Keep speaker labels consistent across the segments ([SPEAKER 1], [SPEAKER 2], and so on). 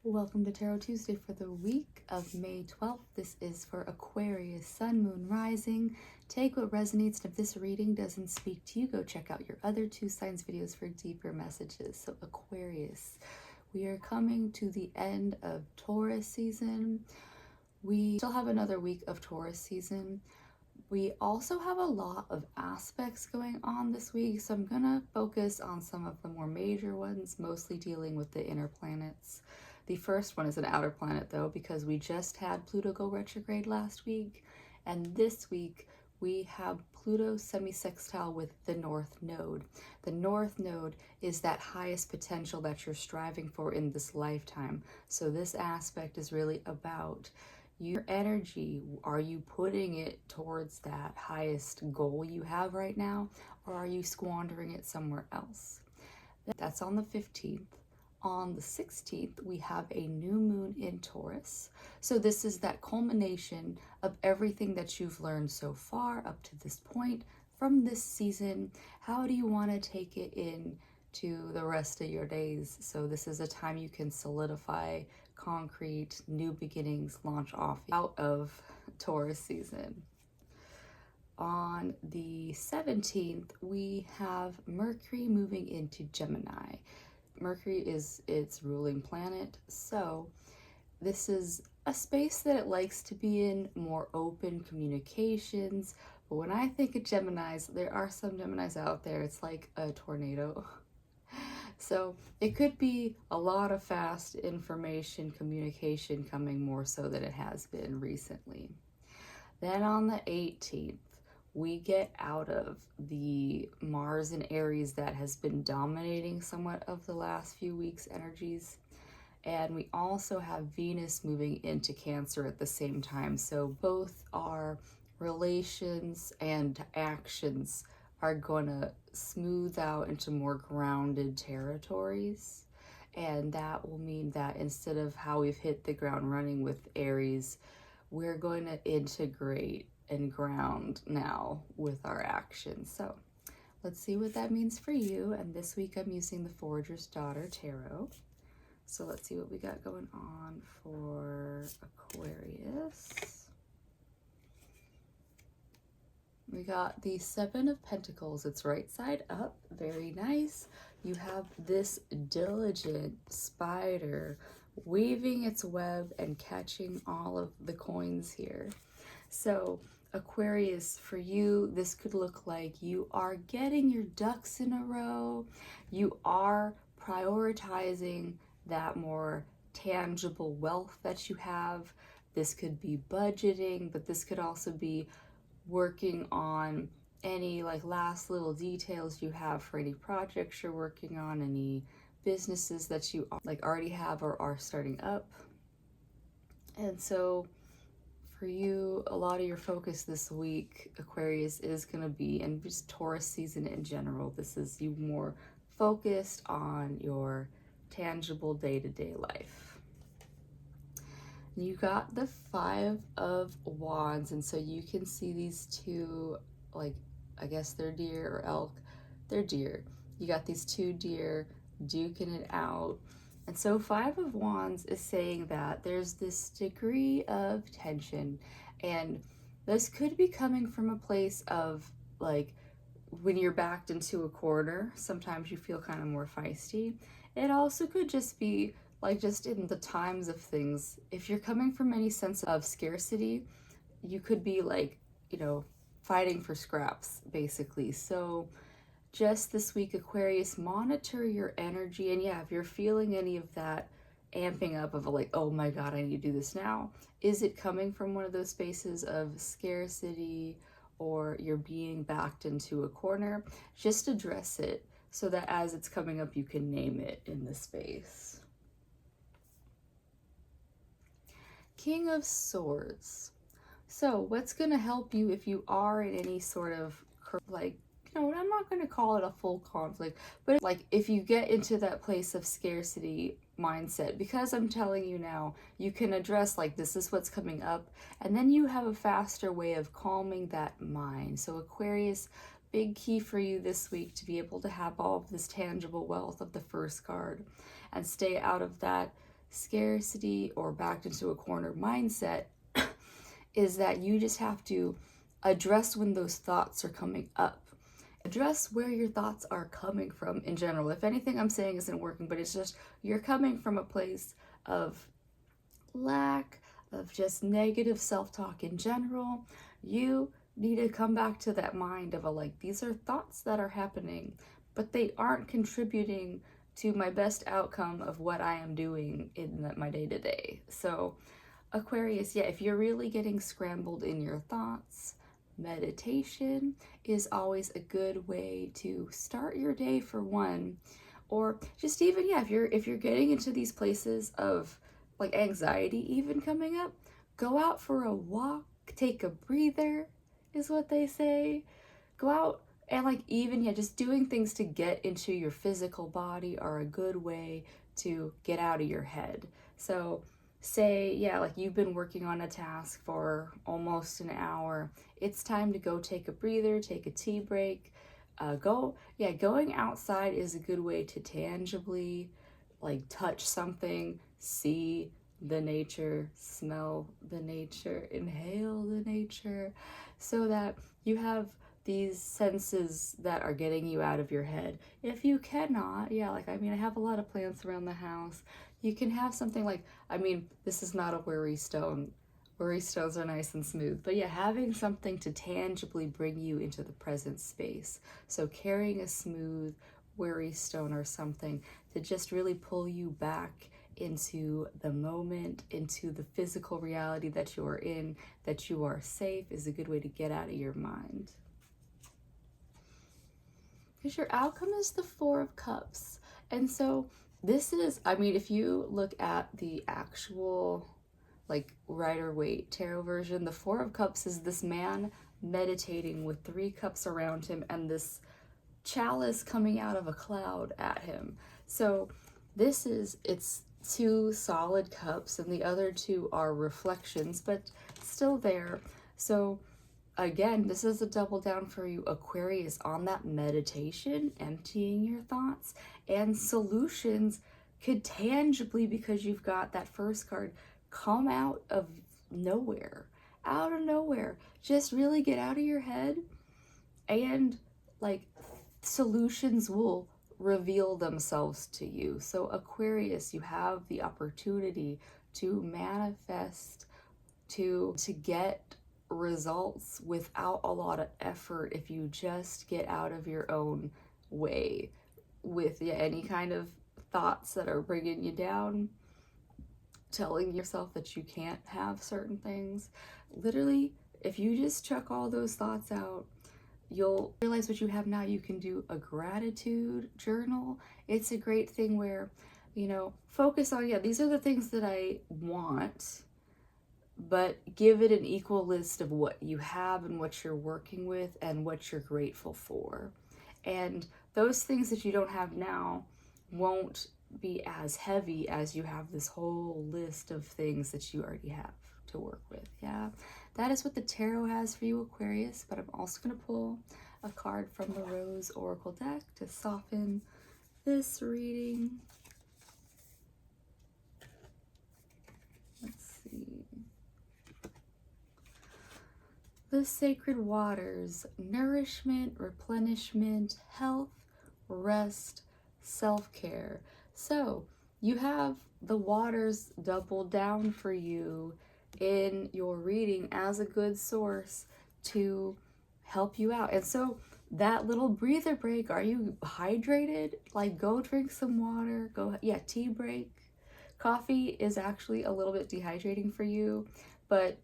[SPEAKER 1] Welcome to Tarot Tuesday for the week of May 12th. This is for Aquarius, Sun, Moon, Rising. Take what resonates, and if this reading doesn't speak to you, go check out your other two signs videos for deeper messages. So Aquarius, we are coming to the end of Taurus season. We still have another week of Taurus season. We also have a lot of aspects going on this week, so I'm gonna focus on some of the more major ones, mostly dealing with the inner planets. The first one is an outer planet though, because we just had Pluto go retrograde last week, and this week we have Pluto semi-sextile with the North Node. The North Node is that highest potential that you're striving for in this lifetime. So this aspect is really about your energy. Are you putting it towards that highest goal you have right now, or are you squandering it somewhere else? That's on the 15th. On the 16th, we have a new moon in Taurus. So this is that culmination of everything that you've learned so far up to this point from this season. How do you want to take it into the rest of your days? So this is a time you can solidify concrete new beginnings, launch off out of Taurus season. On the 17th, we have Mercury moving into Gemini. Mercury is its ruling planet, so this is a space that it likes to be in, more open communications. But when I think of Geminis, there are some Geminis out there, it's like a tornado. So it could be a lot of fast information communication coming, more so than it has been recently. Then on the 18th, we get out of the Mars and Aries that has been dominating somewhat of the last few weeks' energies. And we also have Venus moving into Cancer at the same time. So both our relations and actions are going to smooth out into more grounded territories. And that will mean that instead of how we've hit the ground running with Aries, we're going to integrate and ground now with our actions. So let's see what that means for you. And this week I'm using the Forager's Daughter Tarot. So let's see what we got going on for Aquarius. We got the Seven of Pentacles. It's right side up. Very nice. You have this diligent spider weaving its web and catching all of the coins here. So Aquarius, for you, this could look like you are getting your ducks in a row. You are prioritizing that more tangible wealth that you have. This could be budgeting, but this could also be working on any like last little details you have for any projects you're working on, any businesses that you like already have or are starting up. And so for you, a lot of your focus this week, Aquarius, is going to be, and just Taurus season in general, this is you more focused on your tangible day-to-day life. You got the Five of Wands, and so you can see these two, like, I guess they're deer or elk. They're deer. You got these two deer duking it out. And so Five of Wands is saying that there's this degree of tension, and this could be coming from a place of like when you're backed into a corner, sometimes you feel kind of more feisty. It also could just be like just in the times of things. If you're coming from any sense of scarcity, you could be like, you know, fighting for scraps basically. So just this week, Aquarius, monitor your energy. And yeah, if you're feeling any of that amping up of like, oh my God, I need to do this now, is it coming from one of those spaces of scarcity, or you're being backed into a corner? Just address it so that as it's coming up, you can name it in the space. King of Swords. So what's going to help you if you are in any sort of like, no, I'm not going to call it a full conflict, but like if you get into that place of scarcity mindset, because I'm telling you now, you can address like, this is what's coming up, and then you have a faster way of calming that mind. So Aquarius, big key for you this week to be able to have all of this tangible wealth of the first card and stay out of that scarcity or backed into a corner mindset is that you just have to address when those thoughts are coming up. Address where your thoughts are coming from in general. If anything I'm saying isn't working, but it's just you're coming from a place of lack, of just negative self-talk in general, you need to come back to that mind of like, these are thoughts that are happening, but they aren't contributing to my best outcome of what I am doing in my day-to-day. So Aquarius, yeah, if you're really getting scrambled in your thoughts, meditation is always a good way to start your day for one. Or just even, yeah, if you're getting into these places of like anxiety even coming up, go out for a walk, take a breather is what they say. Go out and like even, yeah, just doing things to get into your physical body are a good way to get out of your head. So say, yeah, like you've been working on a task for almost an hour. It's time to go take a breather, take a tea break. Going outside is a good way to tangibly like touch something, see the nature, smell the nature, inhale the nature, so that you have these senses that are getting you out of your head. If you cannot, yeah, like, I mean, I have a lot of plants around the house. You can have something like, I mean, this is not a worry stone. Worry stones are nice and smooth, but yeah, having something to tangibly bring you into the present space. So carrying a smooth worry stone or something to just really pull you back into the moment, into the physical reality that you are in, that you are safe, is a good way to get out of your mind. Because your outcome is the Four of Cups. And so this is, I mean, if you look at the actual like Rider-Waite tarot version, the Four of Cups is this man meditating with 3 cups around him and this chalice coming out of a cloud at him. So this is, it's 2 solid cups and the other 2 are reflections, but still there. So again, this is a double down for you, Aquarius, on that meditation, emptying your thoughts, and solutions could tangibly, because you've got that first card, come out of nowhere. Out of nowhere. Just really get out of your head, and like solutions will reveal themselves to you. So Aquarius, you have the opportunity to manifest, to get results without a lot of effort if you just get out of your own way with any kind of thoughts that are bringing you down, telling yourself that you can't have certain things. Literally, if you just chuck all those thoughts out, you'll realize what you have now. You can do a gratitude journal. It's a great thing where, you know, focus on, yeah, these are the things that I want, but give it an equal list of what you have and what you're working with and what you're grateful for. And those things that you don't have now won't be as heavy as you have this whole list of things that you already have to work with. Yeah, that is what the tarot has for you, Aquarius. But I'm also going to pull a card from the Rose Oracle deck to soften this reading. Let's see. The sacred waters: nourishment, replenishment, health, rest, self-care. So you have the waters doubled down for you in your reading as a good source to help you out. And so that little breather break, are you hydrated? Like, go drink some water, tea break. Coffee is actually a little bit dehydrating for you, but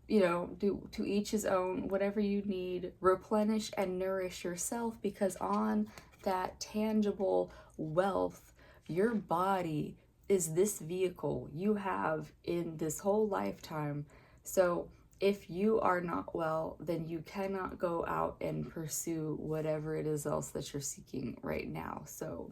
[SPEAKER 1] you know, to each his own. Whatever you need, replenish and nourish yourself, because on that tangible wealth, your body is this vehicle you have in this whole lifetime. So if you are not well, then you cannot go out and pursue whatever it is else that you're seeking right now. So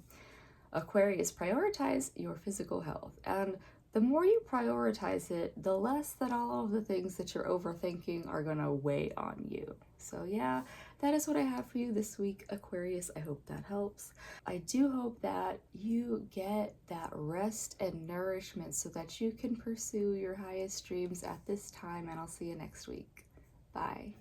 [SPEAKER 1] Aquarius, prioritize your physical health. And the more you prioritize it, the less that all of the things that you're overthinking are gonna weigh on you. So yeah, that is what I have for you this week, Aquarius. I hope that helps. I do hope that you get that rest and nourishment so that you can pursue your highest dreams at this time, and I'll see you next week. Bye.